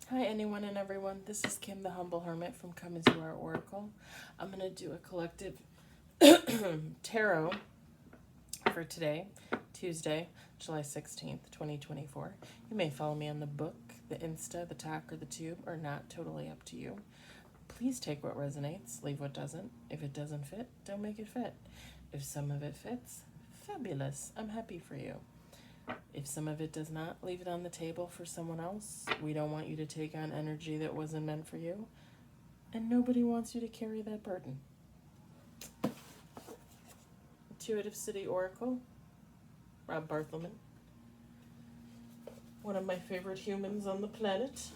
Hi, anyone and everyone. This is Kim, the Humble Hermit from Come As You Are Oracle. I'm going to do a collective tarot for today, Tuesday, July 16th, 2024. You may follow me on the book, the Insta, the talk, or the tube, or not. Totally up to you. Please take what resonates, leave what doesn't. If it doesn't fit, don't make it fit. If some of it fits, fabulous. I'm happy for you. If some of it does not, leave it on the table for someone else. We don't want you to take on energy that wasn't meant for you, and nobody wants you to carry that burden. Intuitive City Oracle, Rob Barthelman, one of my favorite humans on the planet.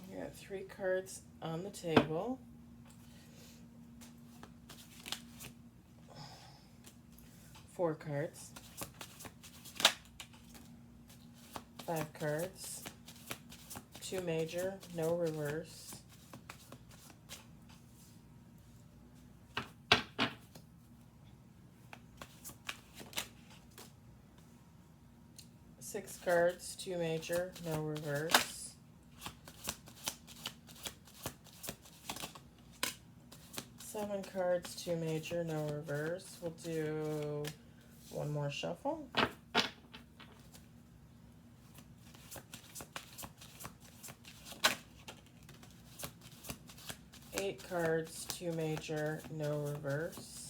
You got 3 cards on the table. 4 cards. 5 cards. 2 major, no reverse. 6 cards, 2 major, no reverse. 7 cards, 2 major, no reverse. We'll do one more shuffle. 8 cards, 2 major, no reverse.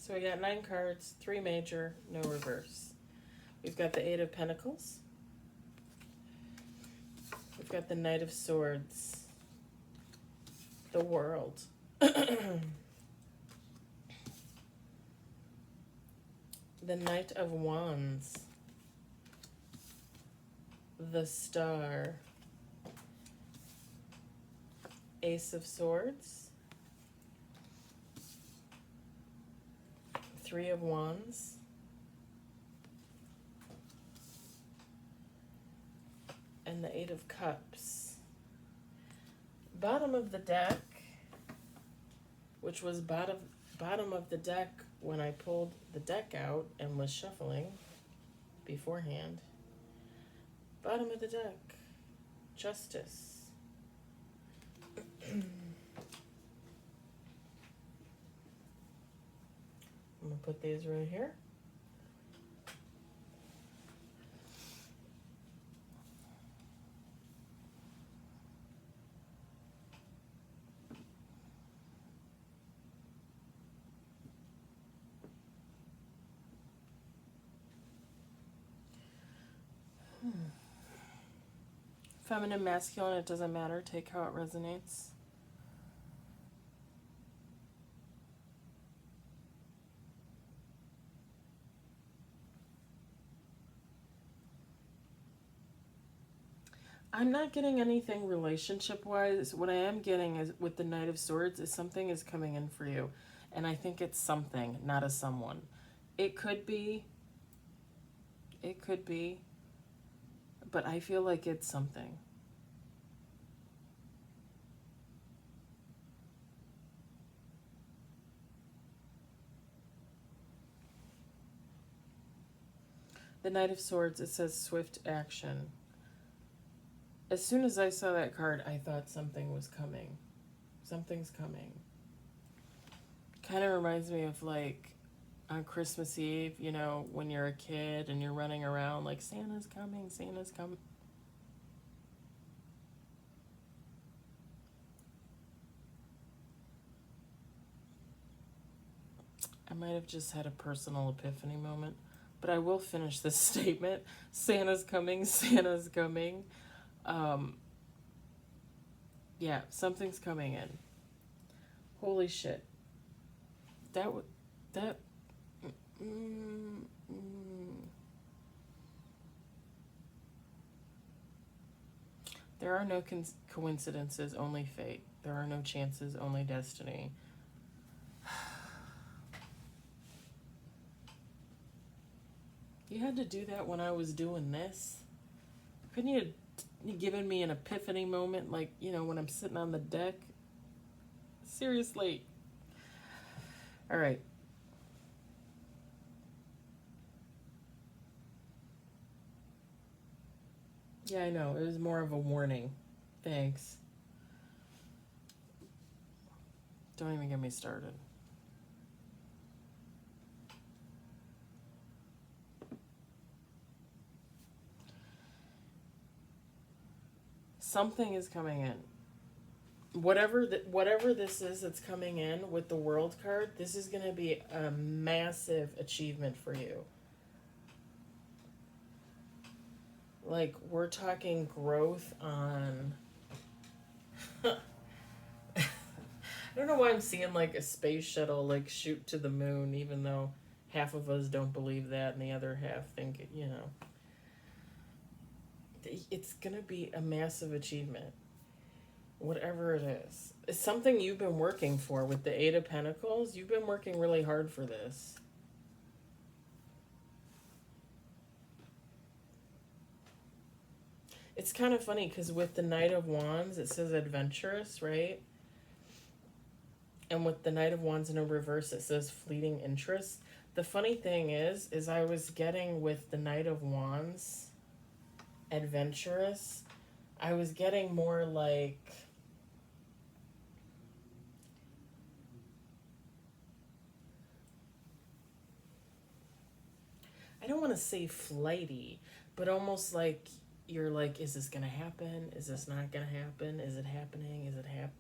So we got 9 cards, 3 major, no reverse. We've got the 8 of Pentacles. We've got the Knight of Swords. The World. The Knight of Wands. The Star. Ace of Swords. 3 of Wands. And the 8 of Cups. Bottom of the deck, which was bottom of the deck when I pulled the deck out and was shuffling beforehand. Bottom of the deck, Justice. I'm going to put these right here. Feminine, masculine, it doesn't matter. Take how it resonates. I'm not getting anything relationship-wise. What I am getting is with the Knight of Swords is something is coming in for you. And I think it's something, not a someone. It could be, but I feel like it's something. The Knight of Swords, it says swift action. As soon as I saw that card, I thought something was coming. Something's coming. Kind of reminds me of like on Christmas Eve, you know, when you're a kid and you're running around like Santa's coming, Santa's coming. might have just had a personal epiphany moment, but I will finish this statement. Santa's coming, Santa's coming. Yeah, something's coming in. Holy shit. That would, that, mm, mm. There are no coincidences, only fate. There are no chances, only destiny. You had to do that when I was doing this? Couldn't you have given me an epiphany moment, like, when I'm sitting on the deck? Seriously. All right. Yeah, I know. It was more of a warning. Thanks. Don't even get me started. Something is coming in. Whatever this is that's coming in with the World card, this is going to be a massive achievement for you. Like, we're talking growth on... I don't know why I'm seeing like a space shuttle like shoot to the moon, even though half of us don't believe that and the other half think, it's gonna be a massive achievement. Whatever it is. It's something you've been working for with the Eight of Pentacles. You've been working really hard for this. It's kind of funny because with the Knight of Wands, it says adventurous, right? And with the Knight of Wands in a reverse, it says fleeting interest. The funny thing is I was getting with the Knight of Wands, adventurous, I was getting more like... I don't want to say flighty, but almost like you're like, is this going to happen? Is this not going to happen? Is it happening?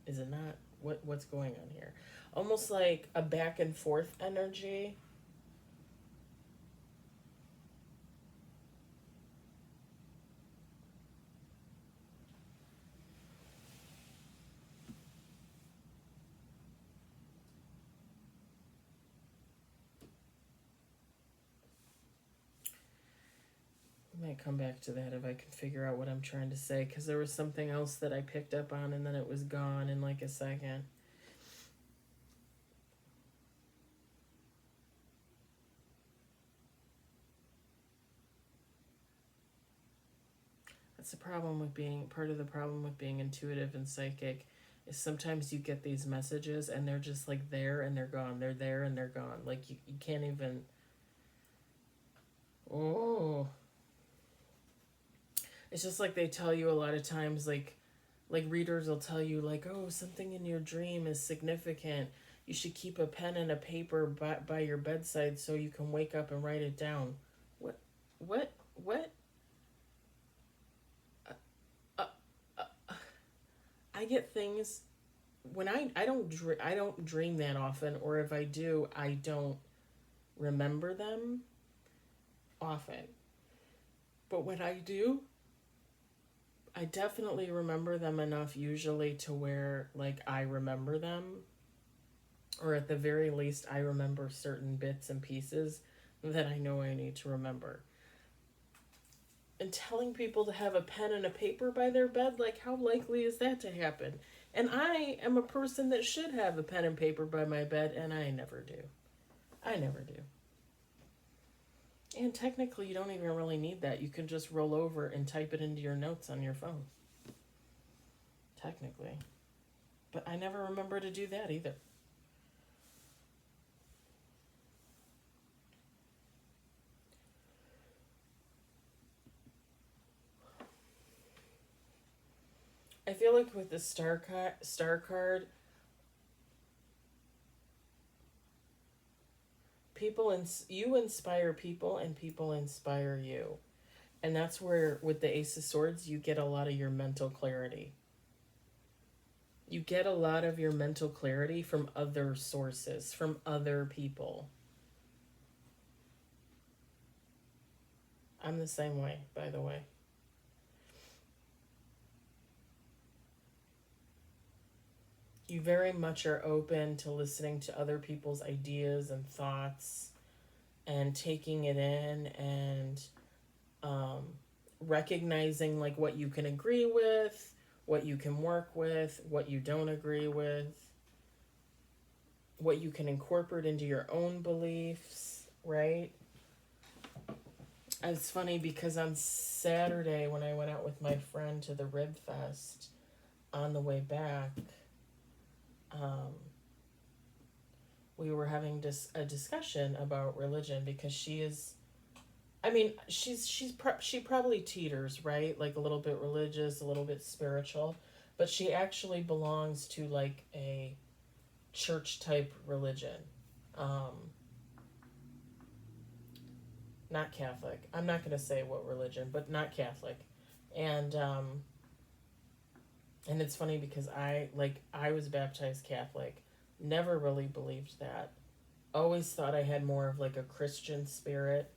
Is it not? What's going on here? Almost like a back and forth energy. I might come back to that if I can figure out what I'm trying to say, because there was something else that I picked up on and then it was gone in like a second. That's the problem with being, part of the problem with being intuitive and psychic is sometimes you get these messages and they're just like there and they're gone. They're there and they're gone. Like you can't even... Oh... It's just like they tell you a lot of times, like readers will tell you, like, oh, something in your dream is significant. You should keep a pen and a paper by your bedside so you can wake up and write it down. What? Uh, uh, I get things when I don't dream that often, or if I do, I don't remember them often. But when I do, I definitely remember them enough usually to where, like, I remember them. Or at the very least, I remember certain bits and pieces that I know I need to remember. And telling people to have a pen and a paper by their bed, like, how likely is that to happen? And I am a person that should have a pen and paper by my bed, and I never do. I never do. And technically, you don't even really need that. You can just roll over and type it into your notes on your phone. Technically. But I never remember to do that either. I feel like with the star card, you inspire people and people inspire you. And that's where, with the Ace of Swords, you get a lot of your mental clarity. You get a lot of your mental clarity from other sources, from other people. I'm the same way, by the way. You very much are open to listening to other people's ideas and thoughts and taking it in and um, recognizing like what you can agree with, what you can work with, what you don't agree with, what you can incorporate into your own beliefs, right? It's funny because on Saturday when I went out with my friend to the Rib Fest, on the way back, um, we were having a discussion about religion because she is, I mean, she probably teeters, right? Like a little bit religious, a little bit spiritual, but she actually belongs to like a church type religion. Um, Not Catholic. I'm not going to say what religion, but not Catholic. And and it's funny because I was baptized Catholic, never really believed that. Always thought I had more of like a Christian spirit,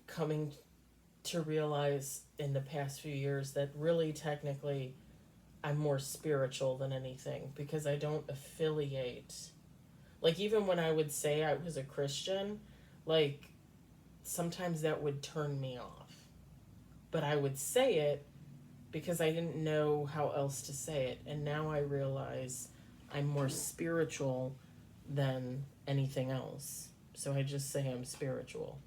coming to realize in the past few years that really technically I'm more spiritual than anything because I don't affiliate. Like even when I would say I was a Christian, like sometimes that would turn me off. But I would say it because I didn't know how else to say it. And now I realize I'm more spiritual than anything else. So I just say I'm spiritual.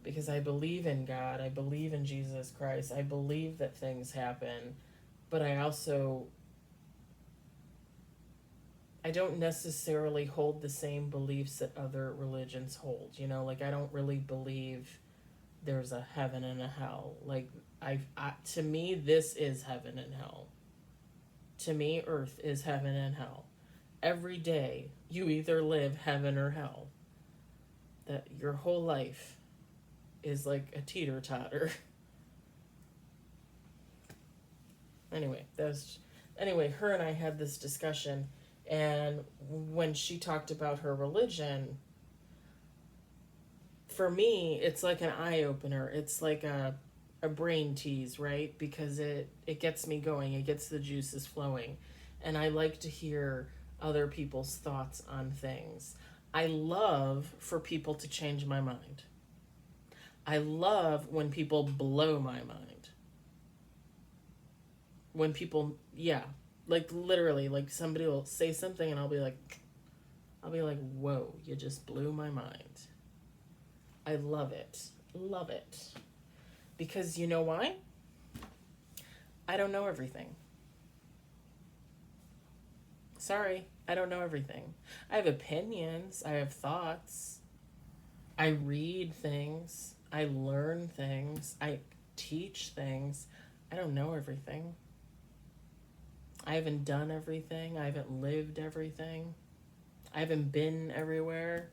Because I believe in God, I believe in Jesus Christ, I believe that things happen, but I don't necessarily hold the same beliefs that other religions hold. You know, like I don't really believe there's a heaven and a hell. Like to me, this is heaven and hell. To me, earth is heaven and hell. Every day, you either live heaven or hell. That your whole life is like a teeter-totter. Anyway, her and I had this discussion, and when she talked about her religion, for me, it's like an eye opener. It's like a brain tease, right? Because it gets me going. It gets the juices flowing. And I like to hear other people's thoughts on things. I love for people to change my mind. I love when people blow my mind. When people, yeah, like literally, like somebody will say something and I'll be like, whoa, you just blew my mind. I love it. Love it. Because you know why? I don't know everything. Sorry, I don't know everything. I have opinions, I have thoughts. I read things, I learn things, I teach things. I don't know everything. I haven't done everything, I haven't lived everything. I haven't been everywhere.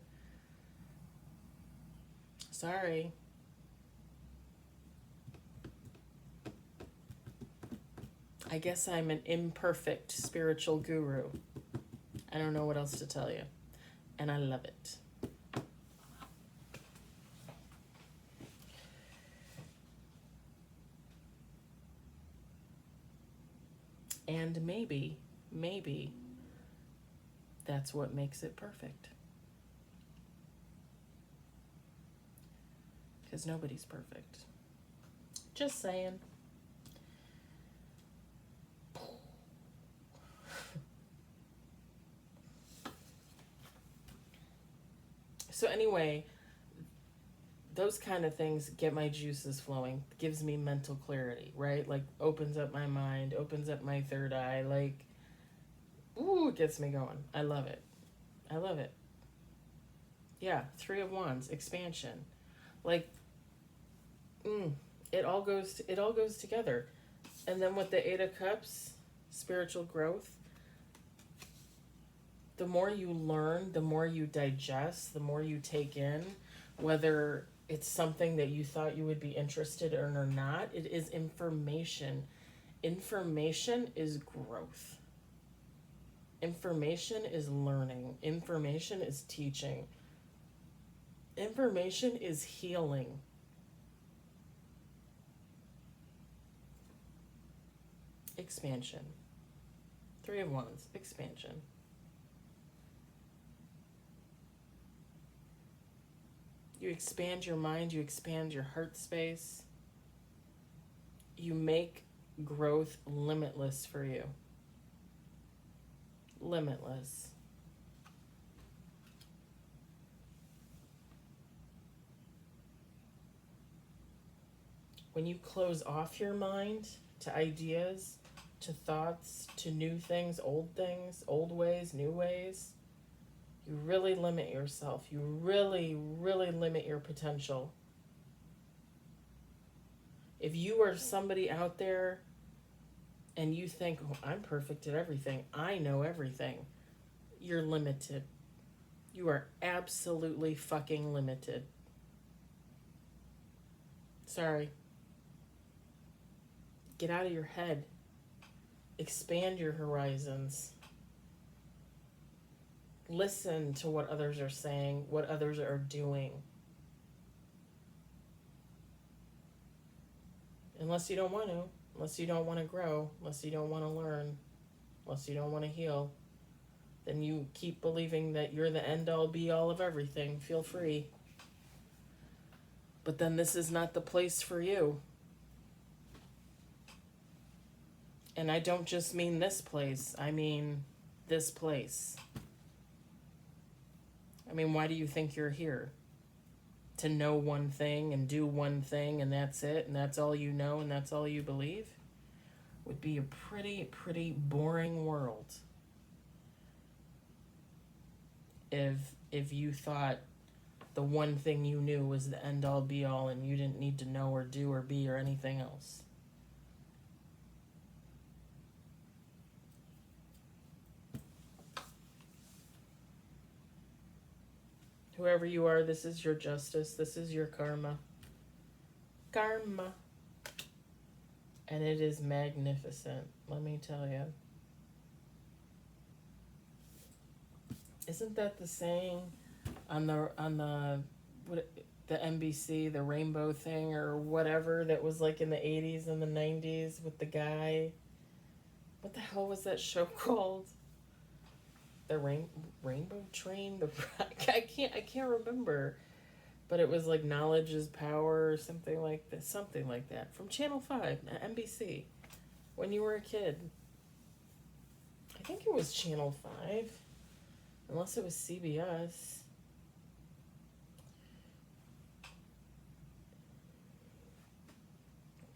Sorry. I guess I'm an imperfect spiritual guru. I don't know what else to tell you. And I love it. And maybe that's what makes it perfect. Because nobody's perfect. Just saying. So anyway, those kind of things get my juices flowing, gives me mental clarity, right? Like opens up my mind, opens up my third eye, like, ooh, it gets me going. I love it. I love it. Yeah, Three of Wands, expansion. Like, it all goes together. And then with the Eight of Cups, spiritual growth, the more you learn, the more you digest, the more you take in, whether it's something that you thought you would be interested in or not, it is information. Information is growth. Information is learning. Information is teaching. Information is healing. Expansion. Three of Wands. Expansion. You expand your mind. You expand your heart space. You make growth limitless for you. Limitless. When you close off your mind to ideas, to thoughts, to new things, old ways, new ways, you really limit yourself. You really, really limit your potential. If you are somebody out there and you think, oh, I'm perfect at everything, I know everything, you're limited. You are absolutely fucking limited. Sorry. Get out of your head. Expand your horizons. Listen to what others are saying, what others are doing. Unless you don't want to, unless you don't want to grow, unless you don't want to learn, unless you don't want to heal, then you keep believing that you're the end-all be-all of everything. Feel free. But then this is not the place for you. And I don't just mean this place, I mean this place. I mean, why do you think you're here? To know one thing and do one thing and that's it, and that's all you know and that's all you believe? Would be a pretty boring world. If you thought the one thing you knew was the end all be all and you didn't need to know or do or be or anything else. Whoever you are, this is your justice. This is your karma. Karma. And it is magnificent, let me tell you. Isn't that the saying on the NBC, the rainbow thing or whatever that was like in the 80s and the 90s with the guy? What the hell was that show called? The Rainbow Train? I can't remember. But it was like Knowledge is Power or something like that. Something like that. From Channel 5, NBC. When you were a kid. I think it was Channel 5. Unless it was CBS.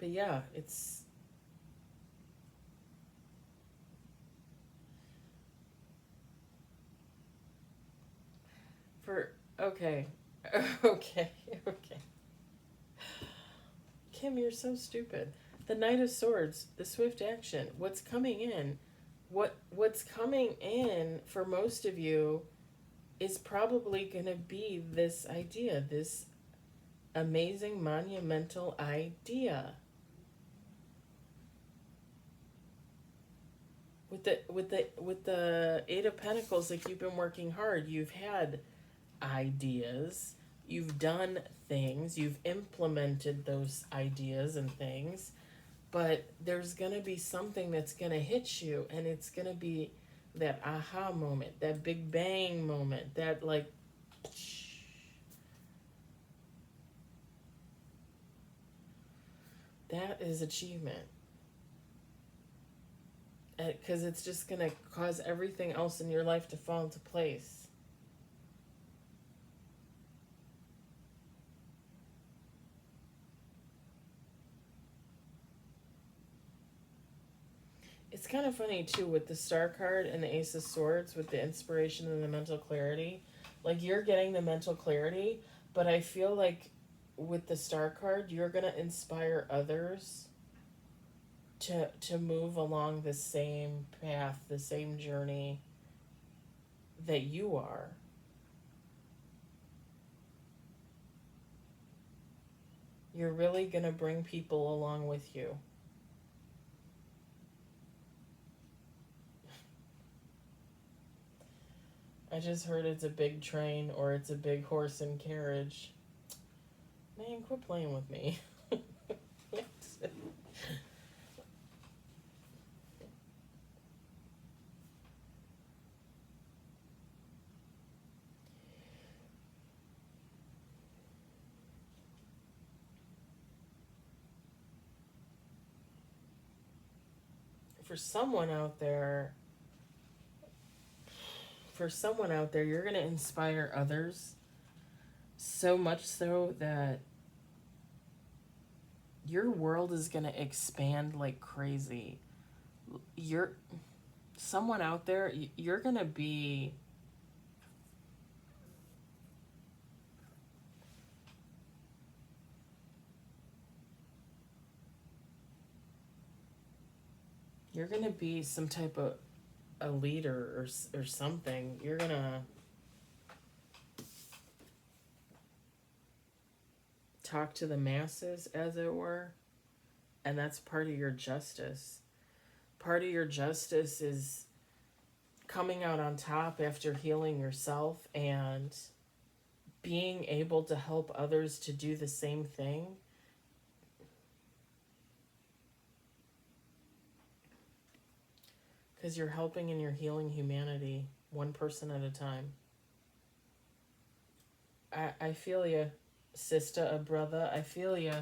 But yeah, it's... Okay. Okay. Kim, you're so stupid. The Knight of Swords, the swift action, what's coming in? What's coming in for most of you is probably going to be this idea, this amazing, monumental idea. With the Eight of Pentacles, like, you've been working hard. You've had ideas, you've done things, you've implemented those ideas and things, but there's going to be something that's going to hit you, and it's going to be that aha moment, that big bang moment, that like, that is achievement. Because it's just going to cause everything else in your life to fall into place. It's kind of funny, too, with the Star card and the Ace of Swords, with the inspiration and the mental clarity. Like, you're getting the mental clarity, but I feel like with the Star card, you're going to inspire others to move along the same path, the same journey that you are. You're really going to bring people along with you. I just heard it's a big train or it's a big horse and carriage. Man, quit playing with me. For someone out there, you're going to inspire others so much so that your world is going to expand like crazy. You're someone out there, you're going to be some type of a leader or something. You're going to talk to the masses, as it were, and that's part of your justice. Part of your justice is coming out on top after healing yourself and being able to help others to do the same thing. Because you're helping and you're healing humanity one person at a time. I feel ya, sister or brother. I feel ya.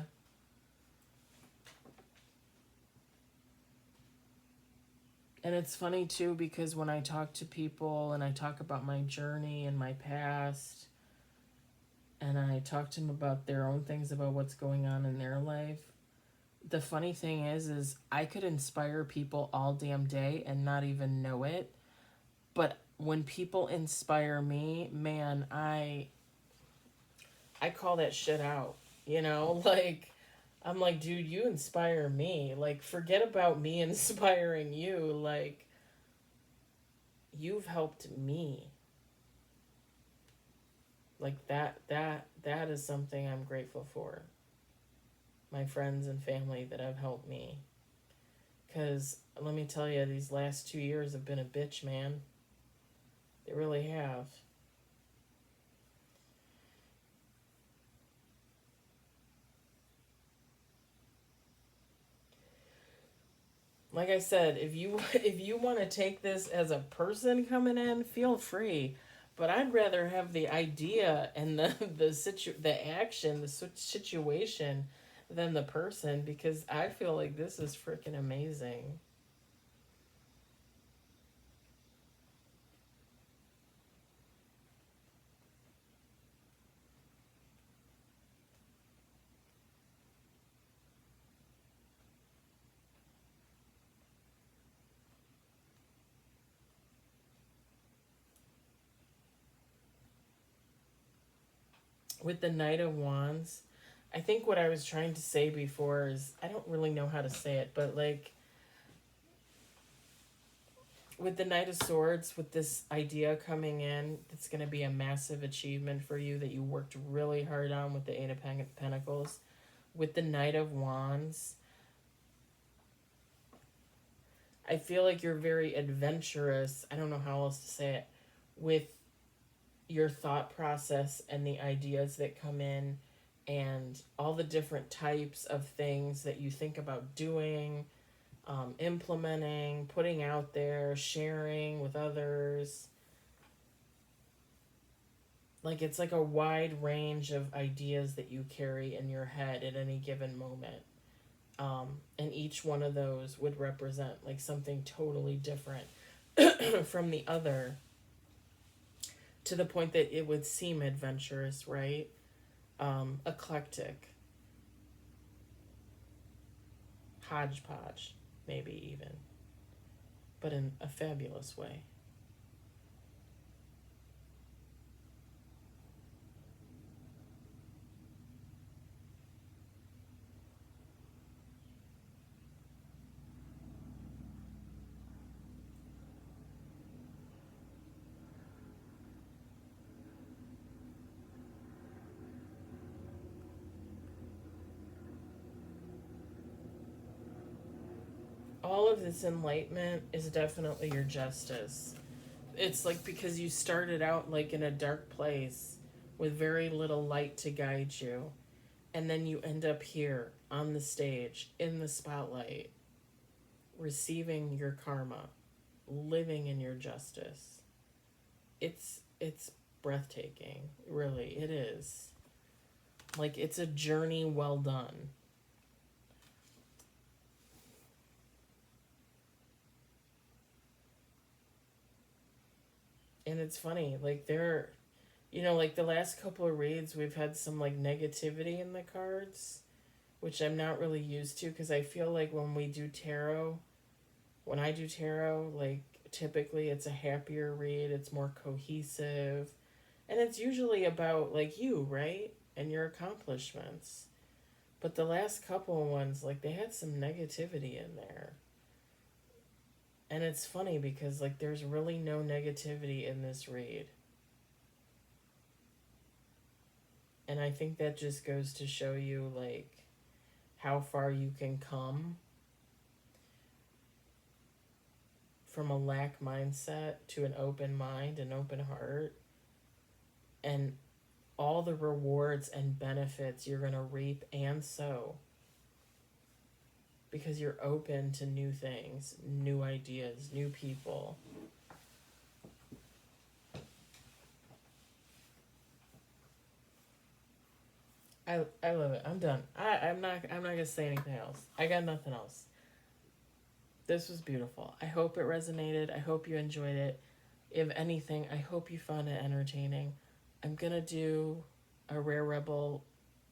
And it's funny too, because when I talk to people and I talk about my journey and my past, and I talk to them about their own things, about what's going on in their life, the funny thing is I could inspire people all damn day and not even know it. But when people inspire me, man, I call that shit out. You know, like, I'm like, dude, you inspire me. Like, forget about me inspiring you. Like, you've helped me. Like, that is something I'm grateful for. My friends and family that have helped me. Because, let me tell you, these last 2 years have been a bitch, man. They really have. Like I said, if you want to take this as a person coming in, feel free. But I'd rather have the idea and the action, the situation, than the person, because I feel like this is freaking amazing. With the Knight of Wands, I think what I was trying to say before is, I don't really know how to say it, but like, with the Knight of Swords, with this idea coming in, it's going to be a massive achievement for you that you worked really hard on with the Eight of Pentacles. With the Knight of Wands, I feel like you're very adventurous. I don't know how else to say it. With your thought process and the ideas that come in and all the different types of things that you think about doing, implementing, putting out there, sharing with others. Like, it's like a wide range of ideas that you carry in your head at any given moment. And each one of those would represent like something totally different from the other, to the point that it would seem adventurous, right? Eclectic, hodgepodge, maybe even, but in a fabulous way. All of this enlightenment is definitely your justice. it's like because you started out like in a dark place with very little light to guide you, and then you end up here on the stage in the spotlight, receiving your karma, living in your justice. It's breathtaking, really. It is. Like it's a journey well done. And it's funny, like there, like the last couple of reads, we've had some like negativity in the cards, which I'm not really used to because I feel like when I do tarot, like typically it's a happier read, it's more cohesive, and it's usually about like you, right? And your accomplishments. But the last couple of ones, like they had some negativity in there. And it's funny because like there's really no negativity in this read. And I think that just goes to show you like how far you can come from a lack mindset to an open mind, an open heart, and all the rewards and benefits you're going to reap and sow because you're open to new things, new ideas, new people. I love it. I'm done. I'm not gonna say anything else. I got nothing else. This was beautiful. I hope it resonated. I hope you enjoyed it. If anything, I hope you found it entertaining. I'm gonna do a Rare Rebel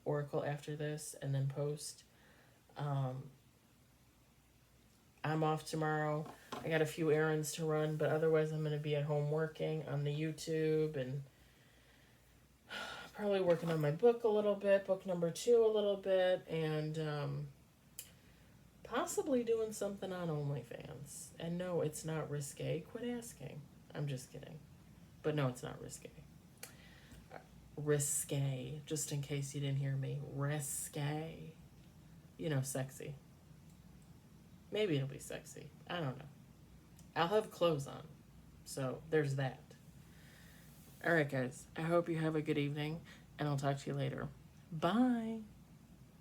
Oracle after this and then post. I'm off tomorrow. I got a few errands to run, but otherwise I'm gonna be at home working on the YouTube and probably working on my book a little bit, book number 2 a little bit, and possibly doing something on OnlyFans. And no, it's not risque. Quit asking. I'm just kidding. But no, it's not risque. Risque, just in case you didn't hear me. Risque. Sexy. Maybe it'll be sexy. I don't know. I'll have clothes on. So there's that. Alright, guys. I hope you have a good evening, and I'll talk to you later. Bye.